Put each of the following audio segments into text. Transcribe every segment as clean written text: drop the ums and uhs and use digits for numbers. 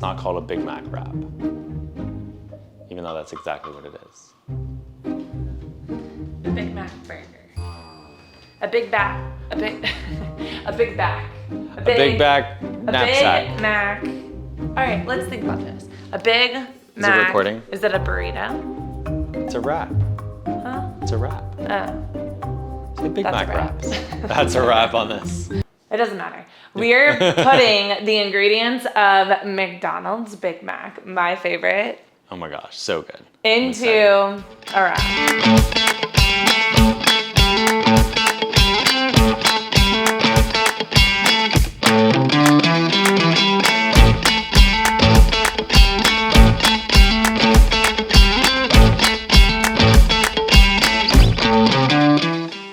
not called a Big Mac wrap, even though that's exactly what it is. A Big Mac burger. A big back. A big back. A big back knapsack. A Big Mac. All right, let's think about this. A Big Mac. Is it recording? Is it a burrito? It's a wrap. Huh? It's a wrap. Oh. Say Big That's Mac a wrap. wraps. That's a wrap on this. It doesn't matter. We're putting the ingredients of McDonald's Big Mac, my favorite, Oh my gosh, so good. into a wrap.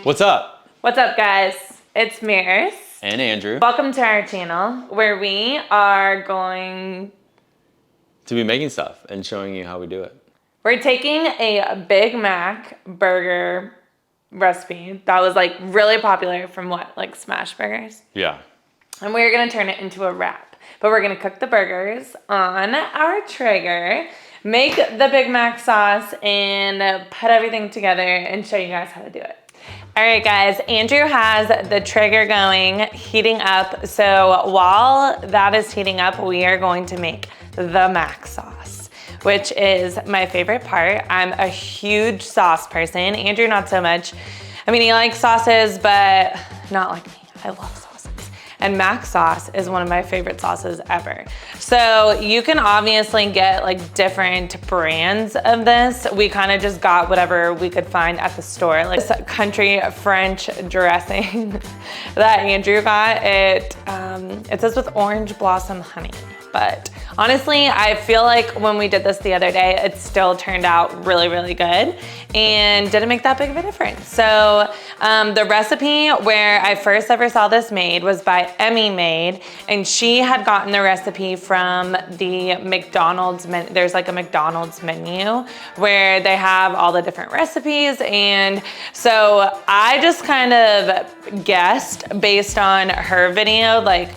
What's up? What's up, guys? It's Marist. And Andrew. Welcome to our channel where we are going To be making stuff and showing you how we do it. We're taking a Big Mac burger recipe that was like really popular from like smash burgers. Yeah. And we're gonna turn it into a wrap. But we're gonna cook the burgers on our Traeger, make the Big Mac sauce, and put everything together and show you guys how to do it. All right, guys, Andrew has the Traeger going, heating up. So while that is heating up, we are going to make the Mac sauce, which is my favorite part. I'm a huge sauce person. Andrew, not so much. I mean, he likes sauces, but not like me. I love sauces. And Mac sauce is one of my favorite sauces ever. So you can obviously get like different brands of this. We kind of just got whatever we could find at the store. Like this country French dressing that Andrew got, it says with orange blossom honey. But honestly, I feel like when we did this the other day, it still turned out really, really good and didn't make that big of a difference. So the recipe where I first ever saw this made was by Emmy Made, and she had gotten the recipe from the McDonald's menu. There's like a McDonald's menu where they have all the different recipes. And so I just kind of guessed based on her video, like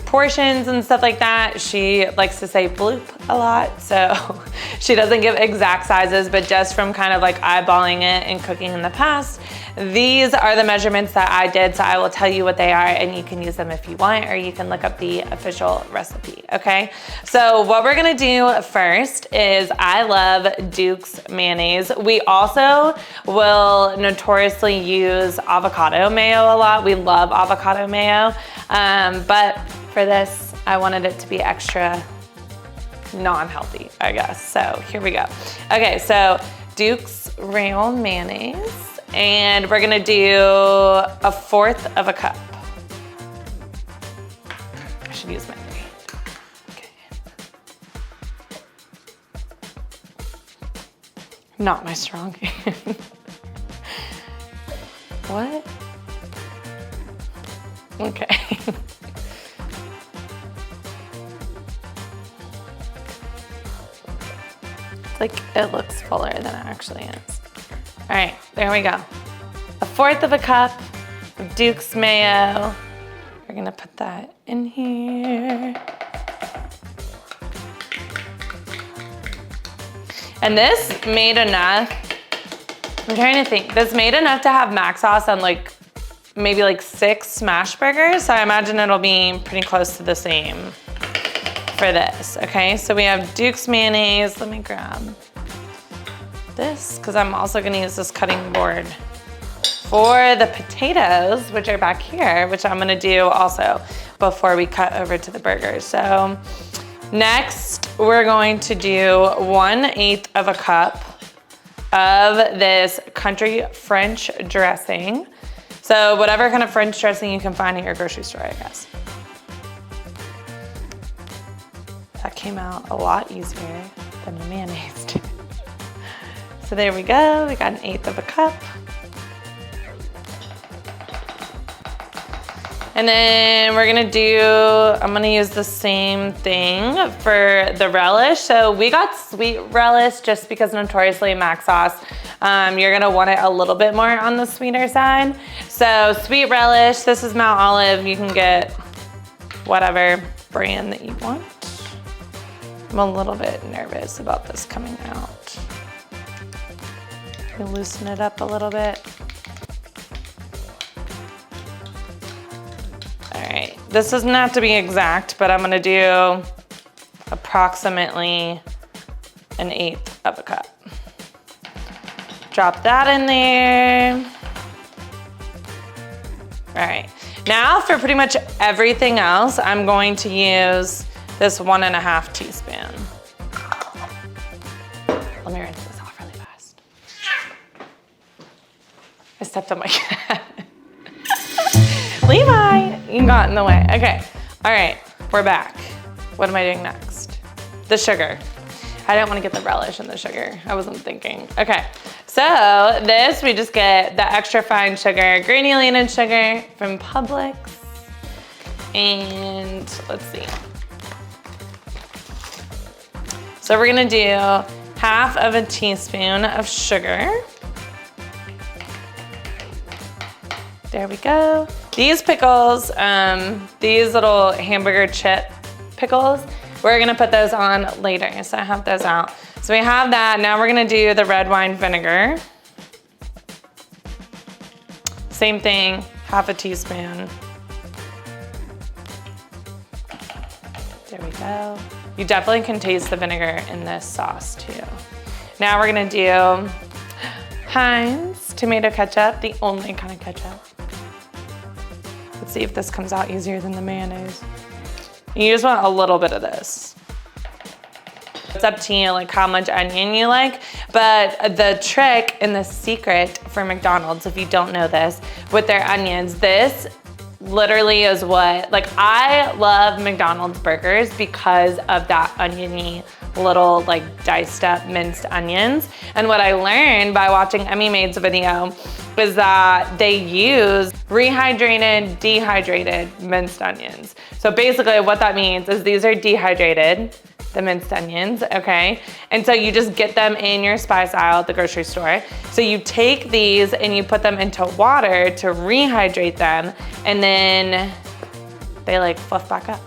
portions and stuff like that. She likes to say bloop a lot, so she doesn't give exact sizes, but just from kind of like eyeballing it and cooking in the past, these are the measurements that I did, so I will tell you what they are and you can use them if you want, or you can look up the official recipe, okay? So what we're gonna do first is, I love Duke's mayonnaise. We also will notoriously use avocado mayo a lot. We love avocado mayo, but for this, I wanted it to be extra non-healthy, I guess. So here we go. Okay, so Duke's real mayonnaise, and we're gonna do 1/4 of a cup. I should use my thing. Okay. Not my strong hand. What? Okay. Like it looks fuller than it actually is. All right, there we go. 1/4 of a cup of Duke's mayo. We're gonna put that in here. And this made enough, I'm trying to think, this made enough to have Mac sauce on like maybe like 6 smash burgers. So I imagine it'll be pretty close to the same for this, okay? So we have Duke's mayonnaise. Let me grab this, because I'm also gonna use this cutting board for the potatoes, which are back here, which I'm gonna do also before we cut over to the burgers. So next, we're going to do 1/8 of a cup of this country French dressing. So whatever kind of French dressing you can find at your grocery store, I guess. That came out a lot easier than the mayonnaise did. So there we go, we got 1/8 of a cup. And then we're gonna do, I'm gonna use the same thing for the relish. So we got sweet relish just because notoriously Mac sauce, you're gonna want it a little bit more on the sweeter side. So sweet relish, this is Mount Olive. You can get whatever brand that you want. I'm a little bit nervous about this coming out. You loosen it up a little bit. All right, this doesn't have to be exact, but I'm gonna do approximately 1/8 of a cup. Drop that in there. All right, now for pretty much everything else, I'm going to use this 1½ teaspoon. Let me rinse this off really fast. I stepped on my cat. Levi, you got in the way. Okay, all right, we're back. What am I doing next? The sugar. I didn't want to get the relish in the sugar. I wasn't thinking. Okay, so this, we just get the extra fine sugar, granulated sugar from Publix. And let's see. So we're gonna do 1/2 teaspoon of sugar. There we go. These pickles, these little hamburger chip pickles, we're gonna put those on later, so I have those out. So we have that, now we're gonna do the red wine vinegar. Same thing, 1/2 teaspoon. There we go. You definitely can taste the vinegar in this sauce too. Now we're gonna do Heinz tomato ketchup, the only kind of ketchup. Let's see if this comes out easier than the mayonnaise. You just want a little bit of this. It's up to you, like how much onion you like, but the trick and the secret for McDonald's, if you don't know this, with their onions, this literally is what, like I love McDonald's burgers because of that oniony little like diced up minced onions. And what I learned by watching Emmy Made's video is that they use rehydrated, dehydrated minced onions. So basically what that means is these are dehydrated, the minced onions, okay? And so you just get them in your spice aisle at the grocery store. So you take these and you put them into water to rehydrate them, and then they like fluff back up,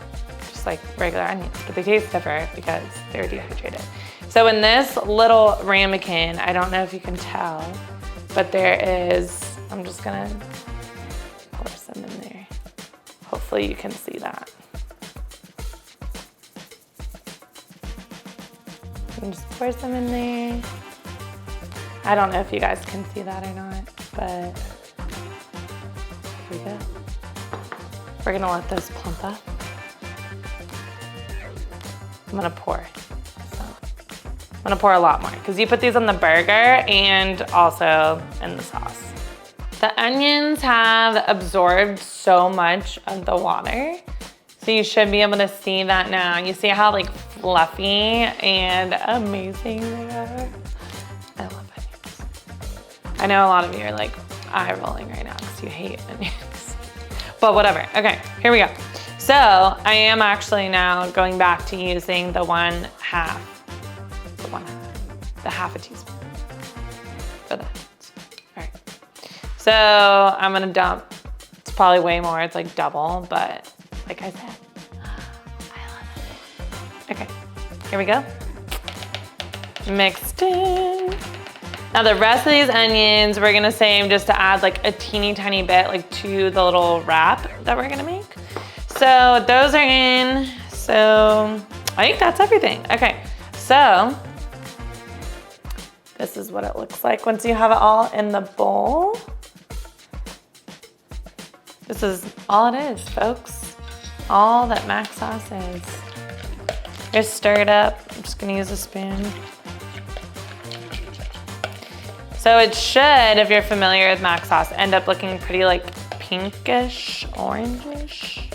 just like regular onions, but they taste different because they're dehydrated. So in this little ramekin, I don't know if you can tell, but there is, I'm just gonna pour some in there. Hopefully you can see that. And just pour some in there. I don't know if you guys can see that or not, but here we go. We're gonna let this plump up. I'm gonna pour. So I'm gonna pour a lot more because you put these on the burger and also in the sauce. The onions have absorbed so much of the water. So you should be able to see that now. You see how like fluffy and amazing they are? I love onions. I know a lot of you are like eye rolling right now because you hate onions. But whatever, okay, here we go. So I am actually now going back to using the 1/2, the 1/2 teaspoon for that. All right. So I'm gonna dump, it's probably way more, it's like double, but like I said, I love it. Okay, here we go. Mixed in. Now the rest of these onions, we're gonna save just to add like a teeny tiny bit like to the little wrap that we're gonna make. So those are in. So I think that's everything. Okay, so this is what it looks like once you have it all in the bowl. This is all it is, folks. All that mac sauce is. Just stir it up. I'm just gonna use a spoon. So it should, if you're familiar with mac sauce, end up looking pretty like pinkish, orangish,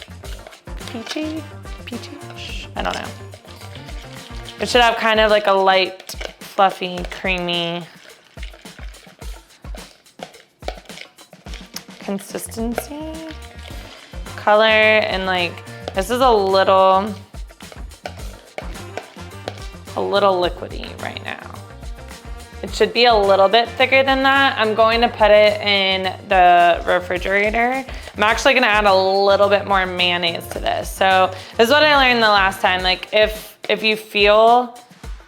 peachy-ish, I don't know. It should have kind of like a light, fluffy, creamy consistency. Color, and like, this is a little liquidy right now. It should be a little bit thicker than that. I'm going to put it in the refrigerator. I'm actually gonna add a little bit more mayonnaise to this. So this is what I learned the last time. Like if if you feel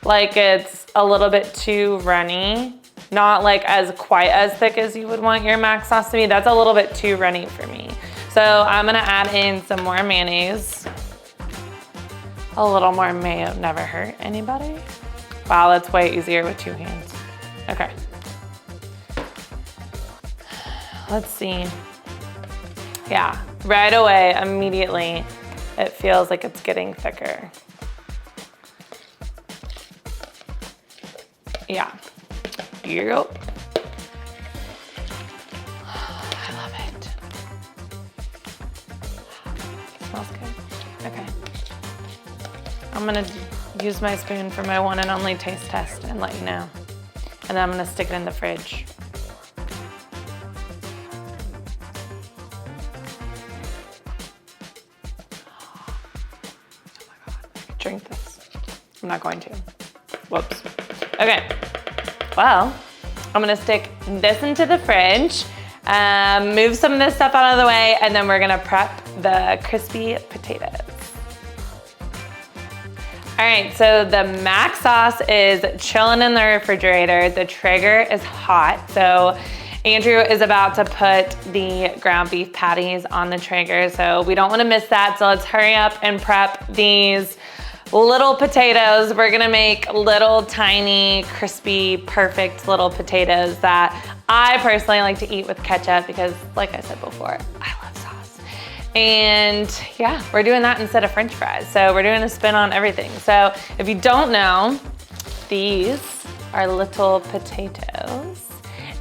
like it's a little bit too runny, not like quite as thick as you would want your mac sauce to be, that's a little bit too runny for me. So I'm gonna add in some more mayonnaise. A little more mayo never hurt anybody. Wow, that's way easier with 2 hands. Okay. Let's see. Yeah, right away, immediately, it feels like it's getting thicker. Yeah. Yep. I love it. Smells good. Okay. I'm gonna use my spoon for my one and only taste test and let you know. And then I'm gonna stick it in the fridge. Oh my God, I could drink this. I'm not going to. Whoops. Okay, well, I'm gonna stick this into the fridge, move some of this stuff out of the way, and then we're gonna prep the crispy potatoes. All right, so the mac sauce is chilling in the refrigerator. The Traeger is hot, so Andrew is about to put the ground beef patties on the Traeger, so we don't wanna miss that, so let's hurry up and prep these little potatoes. We're gonna make little tiny, crispy, perfect little potatoes that I personally like to eat with ketchup because, like I said before, I love sauce. And yeah, we're doing that instead of French fries. So we're doing a spin on everything. So if you don't know, these are little potatoes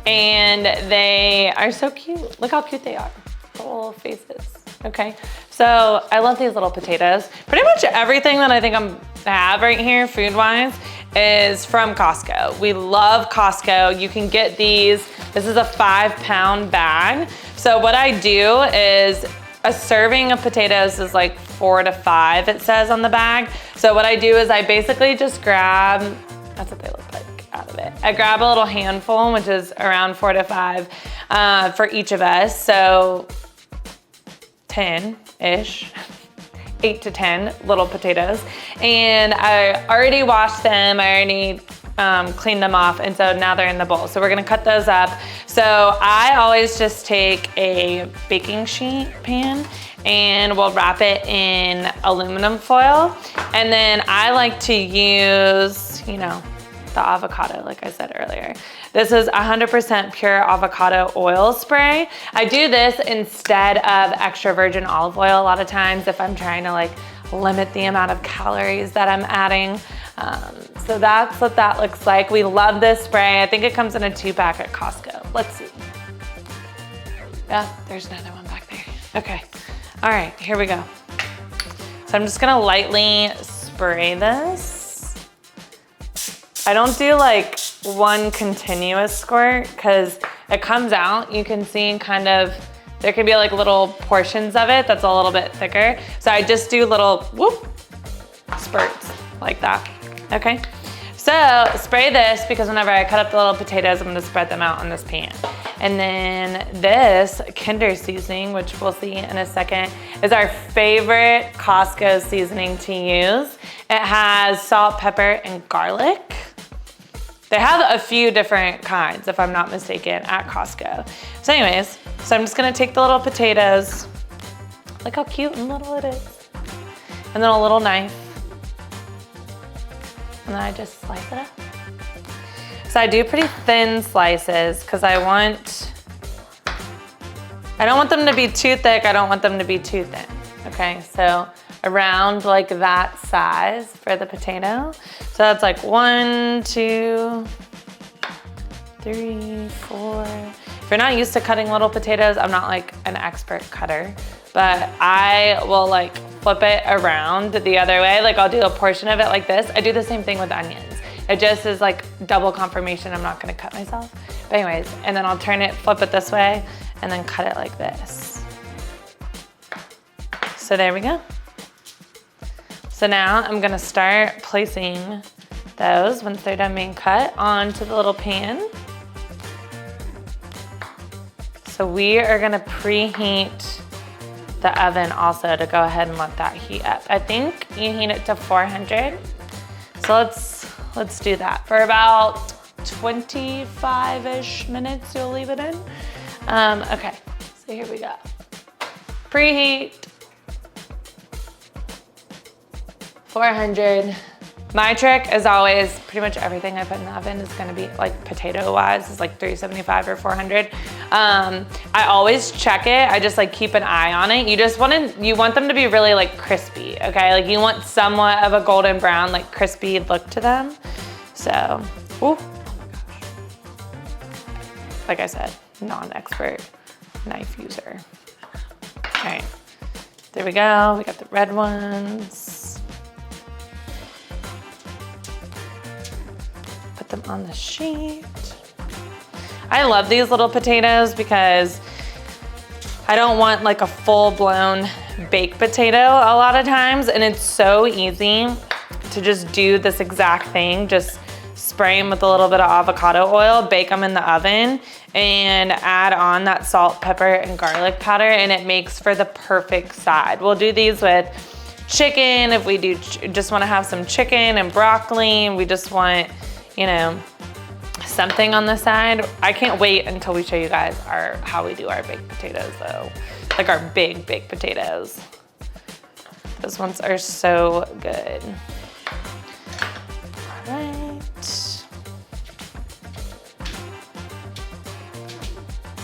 and they are so cute. Look how cute they are, little faces. Okay, so I love these little potatoes. Pretty much everything that I think I have right here, food-wise, is from Costco. We love Costco. You can get these. This is a 5-pound bag. So what I do is a serving of potatoes is like 4 to 5, it says on the bag. So what I do is I basically just grab, that's what they look like out of it. I grab a little handful, which is around 4 to 5 for each of us. So 10-ish, 8 to 10 little potatoes. And I already washed them, I already cleaned them off, and so now they're in the bowl. So we're gonna cut those up. So I always just take a baking sheet pan and we'll wrap it in aluminum foil. And then I like to use, you know, the avocado, like I said earlier. This is 100% pure avocado oil spray. I do this instead of extra virgin olive oil a lot of times if I'm trying to like limit the amount of calories that I'm adding. So that's what that looks like. We love this spray. I think it comes in a 2-pack at Costco. Let's see. Yeah, there's another one back there. Okay, all right, here we go. So I'm just gonna lightly spray this. I don't do like one continuous squirt because it comes out, you can see kind of, there can be like little portions of it that's a little bit thicker. So I just do little whoop spurts like that, okay? So spray this because whenever I cut up the little potatoes, I'm gonna spread them out on this pan. And then this Kinder seasoning, which we'll see in a second, is our favorite Costco seasoning to use. It has salt, pepper, and garlic. They have a few different kinds, if I'm not mistaken, at Costco. So anyways, so I'm just gonna take the little potatoes. Look how cute and little it is. And then a little knife. And then I just slice it up. So I do pretty thin slices because I don't want them to be too thick, I don't want them to be too thin. Okay, so around like that size for the potato. So that's like 1, 2, 3, 4. If you're not used to cutting little potatoes, I'm not like an expert cutter, but I will like flip it around the other way. Like I'll do a portion of it like this. I do the same thing with onions. It just is like double confirmation I'm not gonna cut myself. But anyways, and then I'll turn it, flip it this way, and then cut it like this. So there we go. So now I'm gonna start placing those, once they're done being cut, onto the little pan. So we are gonna preheat the oven also to go ahead and let that heat up. I think you heat it to 400. So let's do that. For about 25-ish minutes, you'll leave it in. Okay, so here we go. Preheat. 400. My trick is always pretty much everything I put in the oven is gonna be like potato wise is like 375 or 400. I always check it. I just like keep an eye on it. You want them to be really like crispy, okay? Like you want somewhat of a golden brown, like crispy look to them. So, ooh, oh my gosh. Like I said, non-expert knife user. All right, there we go. We got the red ones. Them on the sheet. I love these little potatoes because I don't want like a full-blown baked potato a lot of times, and it's so easy to just do this exact thing. Just spray them with a little bit of avocado oil, bake them in the oven, and add on that salt, pepper, and garlic powder, and it makes for the perfect side. We'll do these with chicken if we just want to have some chicken and broccoli, and we just want, you know, something on the side. I can't wait until we show you guys how we do our baked potatoes though. Like our big baked potatoes. Those ones are so good. All right.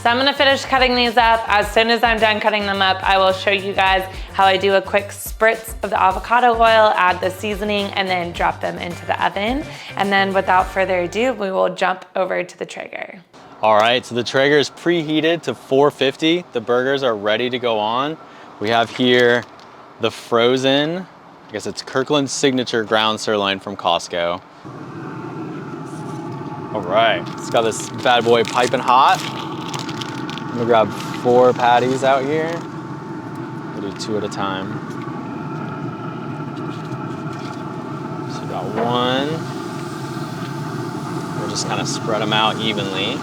So I'm gonna finish cutting these up. As soon as I'm done cutting them up, I will show you guys how I do a quick spritz of the avocado oil, add the seasoning, and then drop them into the oven. And then without further ado, we will jump over to the Traeger. All right, so the Traeger is preheated to 450. The burgers are ready to go on. We have here the frozen, I guess it's Kirkland's Signature ground sirloin from Costco. All right, it's got this bad boy piping hot. I'm gonna grab 4 patties out here. We'll do 2 at a time. So we got 1. We'll just kind of spread them out evenly.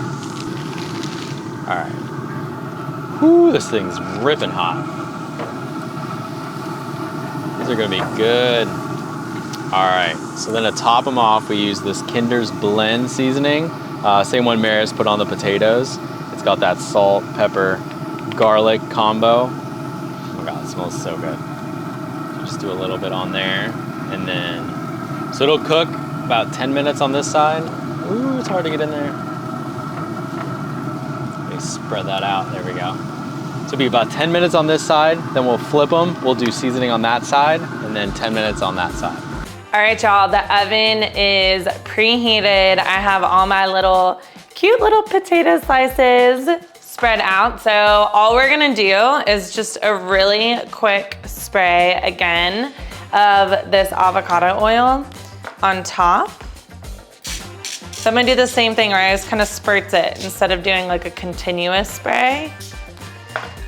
All right. Whew, this thing's ripping hot. These are gonna be good. All right, so then to top them off, we use this Kinder's Blend seasoning. Same one Marist put on the potatoes. It's got that salt, pepper, garlic combo. Oh my God, it smells so good. Just do a little bit on there. And then, so it'll cook about 10 minutes on this side. Ooh, it's hard to get in there. Let me spread that out, there we go. So it'll be about 10 minutes on this side, then we'll flip them. We'll do seasoning on that side, and then 10 minutes on that side. All right, y'all, the oven is preheated. I have all my cute little potato slices spread out. So all we're gonna do is just a really quick spray again of this avocado oil on top. So I'm gonna do the same thing where I just kind of spurts it instead of doing like a continuous spray.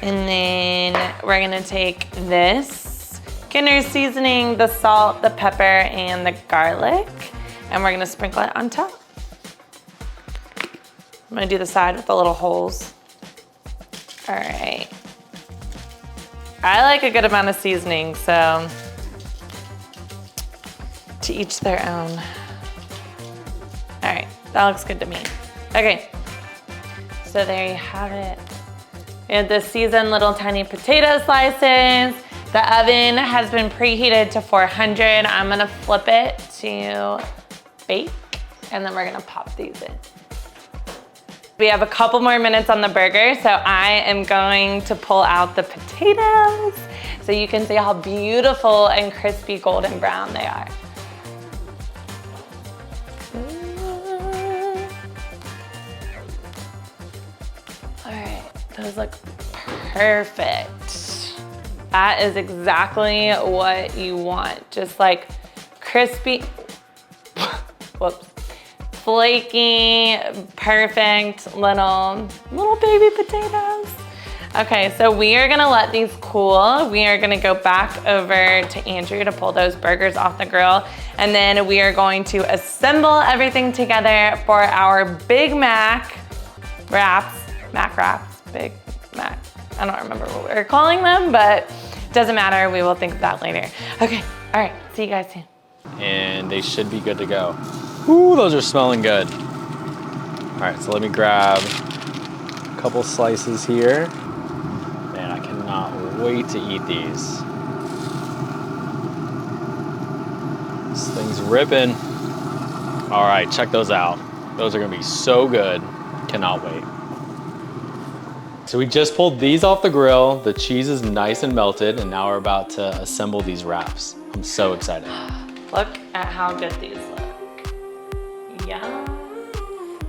And then we're gonna take this Kinder's seasoning, the salt, the pepper, and the garlic, and we're gonna sprinkle it on top. I'm gonna do the side with the little holes. All right. I like a good amount of seasoning, so to each their own. All right, that looks good to me. Okay, so there you have it. We have the seasoned little tiny potato slices. The oven has been preheated to 400. I'm gonna flip it to bake, and then we're gonna pop these in. We have a couple more minutes on the burger, so I am going to pull out the potatoes so you can see how beautiful and crispy golden brown they are. All right, those look perfect. That is exactly what you want. Just like crispy, whoops. Flaky, perfect little baby potatoes. Okay, so we are gonna let these cool. We are gonna go back over to Andrew to pull those burgers off the grill. And then we are going to assemble everything together for our Big Mac wraps, Big Mac I don't remember what we were calling them, but doesn't matter. We will think of that later. Okay, all right, see you guys soon. And they should be good to go. Ooh, those are smelling good. All right, so let me grab a couple slices here. Man, I cannot wait to eat these. This thing's ripping. All right, check those out. Those are gonna be so good. Cannot wait. So we just pulled these off the grill. The cheese is nice and melted, and now we're about to assemble these wraps. I'm so excited. Look at how good these look. Yeah.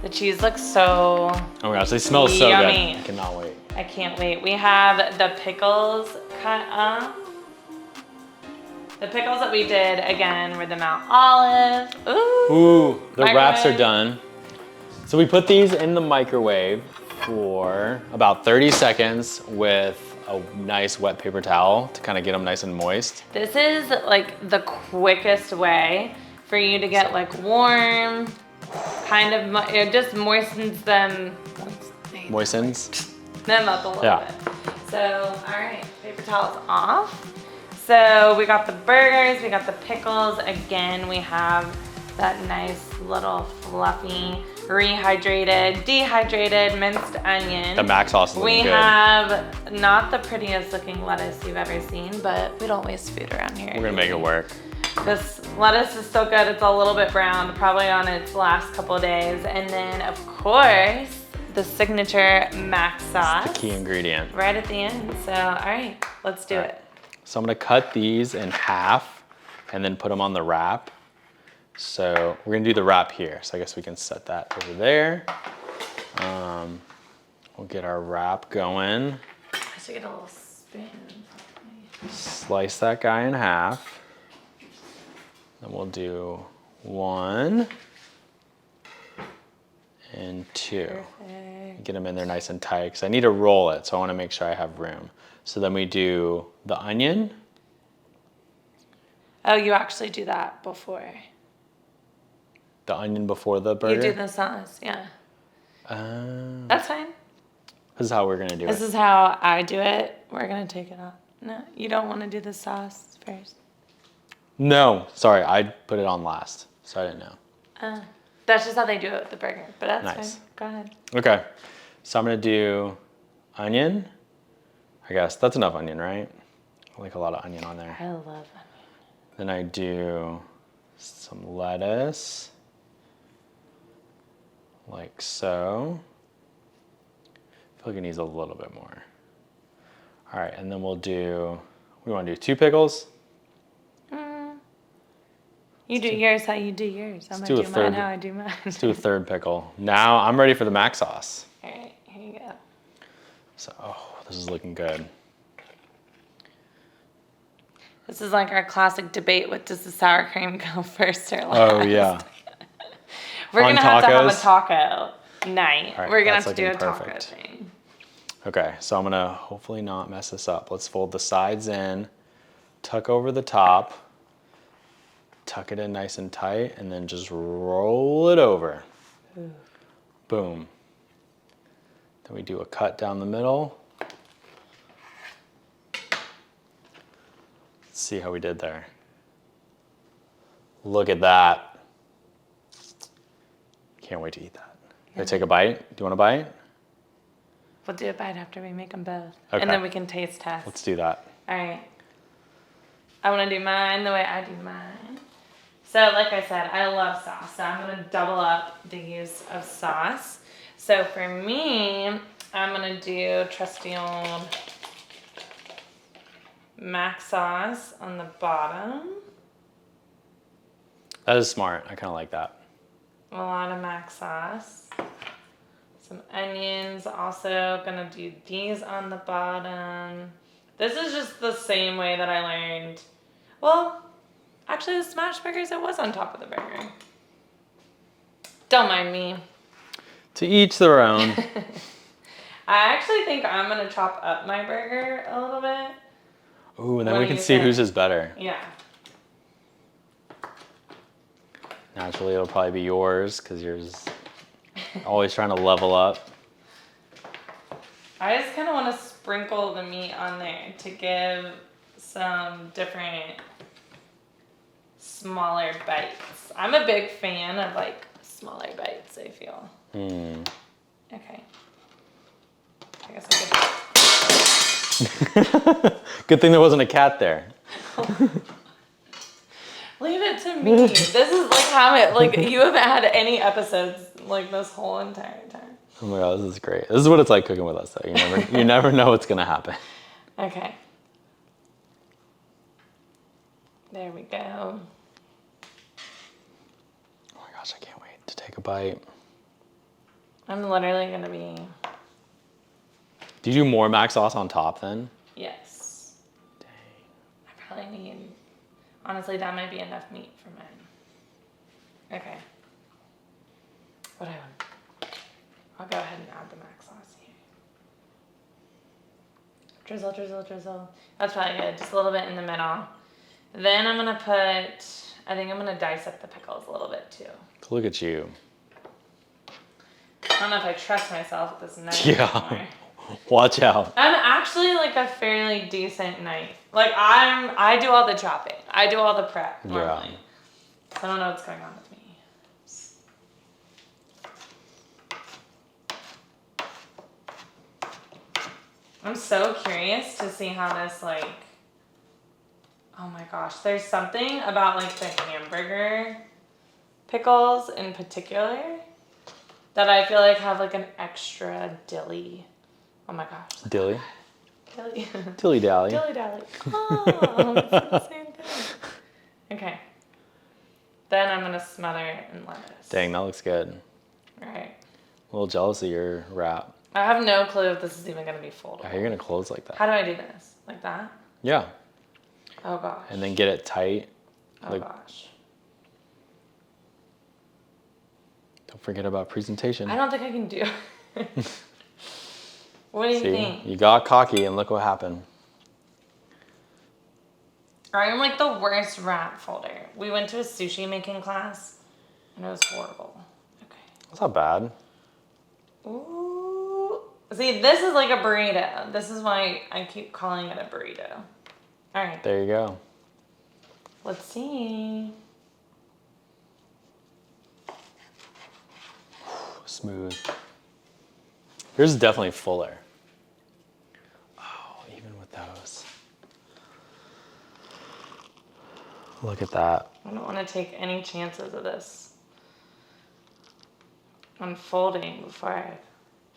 The cheese looks so Oh my gosh, they smell so yummy. good. I cannot wait. I can't wait. We have the pickles cut up. The pickles that we did, again, were the Mount Olive. Ooh, the wraps are microwave. done. So we put these in the microwave for about 30 seconds with a nice wet paper towel to kind of get them nice and moist. This is like the quickest way for you to get like warm, kind of, it just moistens them. Moistens? Them up a little Yeah. bit. So, all right, paper towel's off. So we got the burgers, we got the pickles. Again, we have that nice little fluffy, rehydrated, dehydrated, minced onion. The mac sauce is looking We good. have not the prettiest looking lettuce you've ever seen, but we don't waste food around here. We're gonna make it work. This lettuce is still good. It's a little bit brown, probably on its last couple of days. And then, of course, the signature mac sauce. The key ingredient. Right at the end. So, all right, let's do it. So I'm gonna cut these in half and then put them on the wrap. So we're gonna do the wrap here. So I guess we can set that over there. We'll get our wrap going. I should get a little spoon. Slice that guy in half. Then we'll do 1 and 2. Perfect. Get them in there nice and tight because I need to roll it, so I want to make sure I have room. So then we do the onion. Oh, you actually do that before. The onion before the burger? You do the sauce, yeah. That's fine. This is how we're gonna do This it. is how I do it. We're gonna take it off. No, you don't want to do the sauce first. No, sorry, I put it on last, so I didn't know. That's just how they do it with the burger, but that's Nice. fine. Go ahead. Okay, so I'm gonna do onion. I guess that's enough onion, right? I like a lot of onion on there. I love onion. Then I do some lettuce, like so. I feel like it needs a little bit more. All right, and then we want to do 2 pickles. You do yours how you do yours. I'm Let's gonna do do a mine third. how I do mine. Let's do a 3rd pickle. Now I'm ready for the mac sauce. All right, here you go. So, oh, this is looking good. This is like our classic debate with does the sour cream go first or last? Oh yeah. We're On gonna have to have a tacos? taco night. All right, We're gonna that's have to do a looking taco perfect. thing. Okay, so I'm gonna hopefully not mess this up. Let's fold the sides in, tuck over the top, tuck it in nice and tight, and then just roll it over. Ooh. Boom. Then we do a cut down the middle. Let's see how we did there. Look at that. Can't wait to eat that. Can I take a bite? Do you want a bite? We'll do a bite after we make them both. Okay. And then we can taste test. Let's do that. All right. I want to do mine the way I do mine. So like I said, I love sauce. So I'm going to double up the use of sauce. So for me, I'm going to do trusty old mac sauce on the bottom. That is smart. I kind of like that. A lot of mac sauce. Some onions. Also gonna do these on the bottom. This is just the same way that I learned. Well, actually the smash burgers, it was on top of the burger. Don't mind me. To each their own. I actually think I'm gonna chop up my burger a little bit. Ooh, and then What we do can you see think? whose is better. Yeah. Naturally, it'll probably be yours because yours is always trying to level up. I just kind of want to sprinkle the meat on there to give some different smaller bites. I'm a big fan of like smaller bites, I feel. Okay. I guess I could. Good thing there wasn't a cat there. Leave it to me. This is like how it, like, you haven't had any episodes like this whole entire time. Oh my god, this is great. This is what it's like cooking with us, though. You never know what's gonna happen. Okay. There we go. Oh my gosh, I can't wait to take a bite. I'm literally gonna be. Do you do more mac sauce on top then? Yes. Dang. I probably need. Honestly, that might be enough meat for mine. Okay. Whatever. I'll go ahead and add the mac sauce here. Drizzle, drizzle, drizzle. That's probably good. Just a little bit in the middle. Then I'm gonna I think I'm gonna dice up the pickles a little bit too. Look at you. I don't know if I trust myself with this knife anymore. Watch out. I'm actually like a fairly decent knife. Like I do all the chopping. I do all the prep normally. Yeah. So I don't know what's going on with me. I'm so curious to see how this like, oh my gosh, there's something about like the hamburger pickles in particular that I feel like have like an extra dilly. Oh my gosh. Dilly? Dilly. Dilly dally. Dilly dally. Oh, it's the same thing. Okay. Then I'm gonna smother it in lettuce. Dang, that looks good. All right. A little jealous of your wrap. I have no clue if this is even gonna be foldable. How are you gonna close like that? How do I do this? Like that? Yeah. Oh gosh. And then get it tight. Oh gosh. Don't forget about presentation. I don't think I can do it. What do you think? You got cocky and look what happened. I'm like the worst wrap folder. We went to a sushi making class and it was horrible. Okay. That's not bad. Ooh. See, this is like a burrito. This is why I keep calling it a burrito. All right. There you go. Let's see. Smooth. Yours is definitely fuller. Oh, even with those. Look at that. I don't want to take any chances of this unfolding before I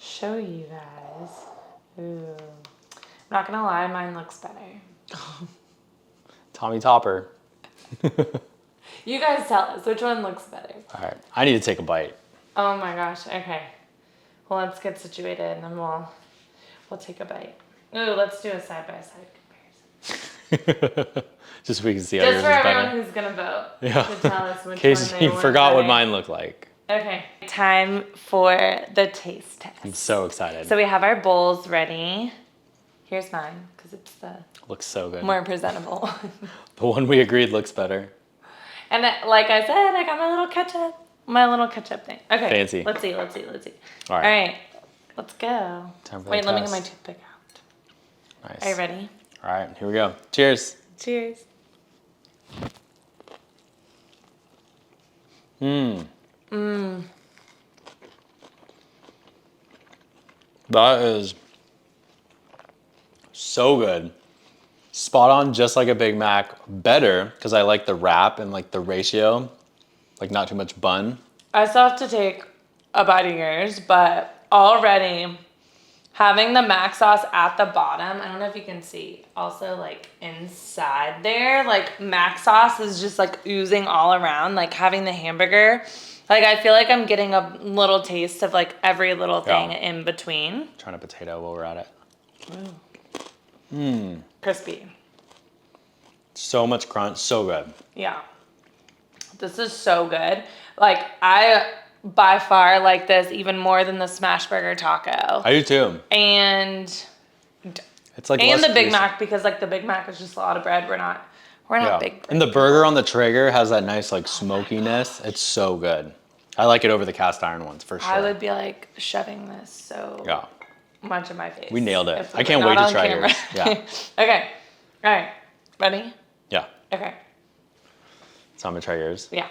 show you guys. Ooh. I'm not gonna lie, mine looks better. Tommy Topper. You guys tell us which one looks better. All right, I need to take a bite. Oh my gosh, okay. Well, let's get situated and then we'll take a bite. Ooh, let's do a side-by-side comparison. Just so we can see how Just yours for is everyone better. who's gonna vote. Yeah. To tell us which In case one they you want forgot what better. mine looked like. Okay, time for the taste test. I'm so excited. So we have our bowls ready. Here's mine, because it's the Looks so good. more presentable one. The one we agreed looks better. And like I said, I got my little ketchup thing. Okay. Fancy. Let's see. All All right. right. Let's go. Time for Wait, the let me get test. my toothpick out. Nice. Are you ready? All right, here we go. Cheers. Cheers. That is so good. Spot on, just like a Big Mac. Better, because I like the wrap and like the ratio. Like not too much bun. I still have to take a bite of yours, but already having the mac sauce at the bottom, I don't know if you can see, also like inside there, like mac sauce is just like oozing all around, like having the hamburger. Like I feel like I'm getting a little taste of like every little thing in between. Trying a potato while we're at it. Crispy. So much crunch, so good. Yeah. This is so good. Like I by far like this even more than the smash burger taco. I do too. And It's like and less the Big greasy. Mac, because like the Big Mac is just a lot of bread. We're not big. And the burger on the Traeger has that nice like smokiness. It's so good. I like it over the cast iron ones for sure. I would be like shoving this so Yeah. much of my face. We nailed it. if I we're can't not wait to on try camera. yours. Yeah. Okay. All right. Ready? Yeah. Okay. So I'm gonna try yours. Yeah.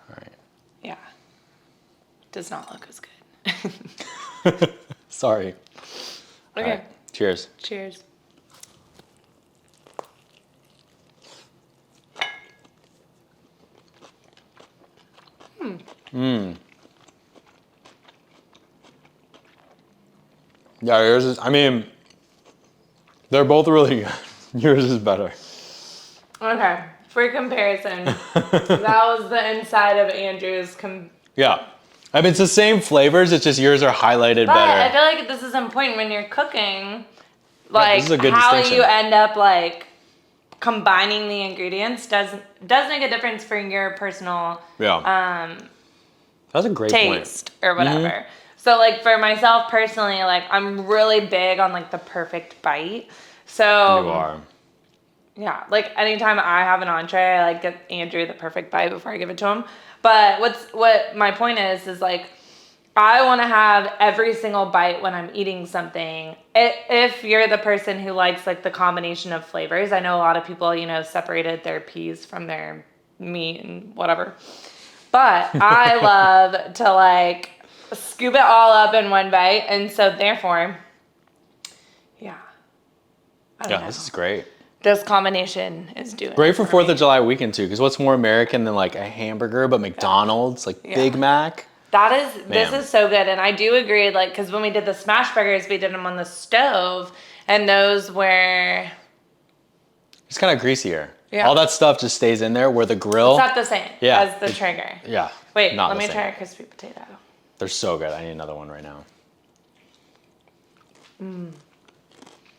All right. Yeah. Does not look as good. Sorry. Okay. All right. Cheers. Cheers. Yeah, yours is, I mean, they're both really good. Yours is better. Okay. For comparison, that was the inside of Andrew's. Yeah. I mean, it's the same flavors, it's just yours are highlighted But better. I feel like this is important when you're cooking. Like, this is a good how distinction. you end up, like, combining the ingredients does make a difference for your personal That's a great taste point. or whatever. So, like, for myself personally, like, I'm really big on, like, the perfect bite. So You are. yeah, like anytime I have an entree, I like get Andrew the perfect bite before I give it to him. But what my point is like, I want to have every single bite when I'm eating something. If you're the person who likes like the combination of flavors, I know a lot of people, you know, separated their peas from their meat and whatever. But I love to like scoop it all up in one bite, and so therefore, yeah. I don't know. This is great. This combination is doing Great it for 4th of July weekend too, because what's more American than like a hamburger, but McDonald's, like Big Mac? This is so good. And I do agree, like, because when we did the smash burgers, we did them on the stove, and those were... It's kind of greasier. Yeah. All that stuff just stays in there, where the grill... It's not the same as the Traeger. Yeah. Wait, not let the me same. try a crispy potato. They're so good. I need another one right now.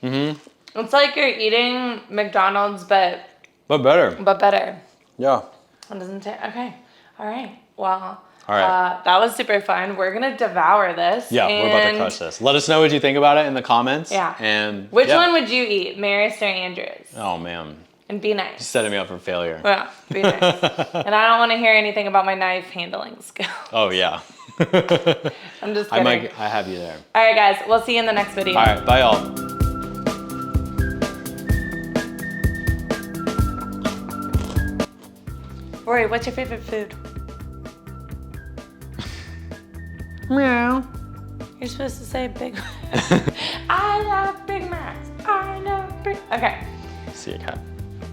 It's like you're eating McDonald's, but better. better. Yeah. It doesn't taste... Okay. All right. Well... All right. That was super fun. We're going to devour this. Yeah, we're about to crush this. Let us know what you think about it in the comments. Yeah. And which one would you eat, Marist or Andrew's? Oh, man. And be nice. You're setting me up for failure. Yeah, be nice. And I don't want to hear anything about my knife handling skill. Oh, yeah. I'm just kidding. I have you there. All right, guys. We'll see you in the next video. All right. Bye, y'all. Rory, what's your favorite food? Meow. You're supposed to say Big Mac. I love Big Macs. I love Big... Okay. See you, cat.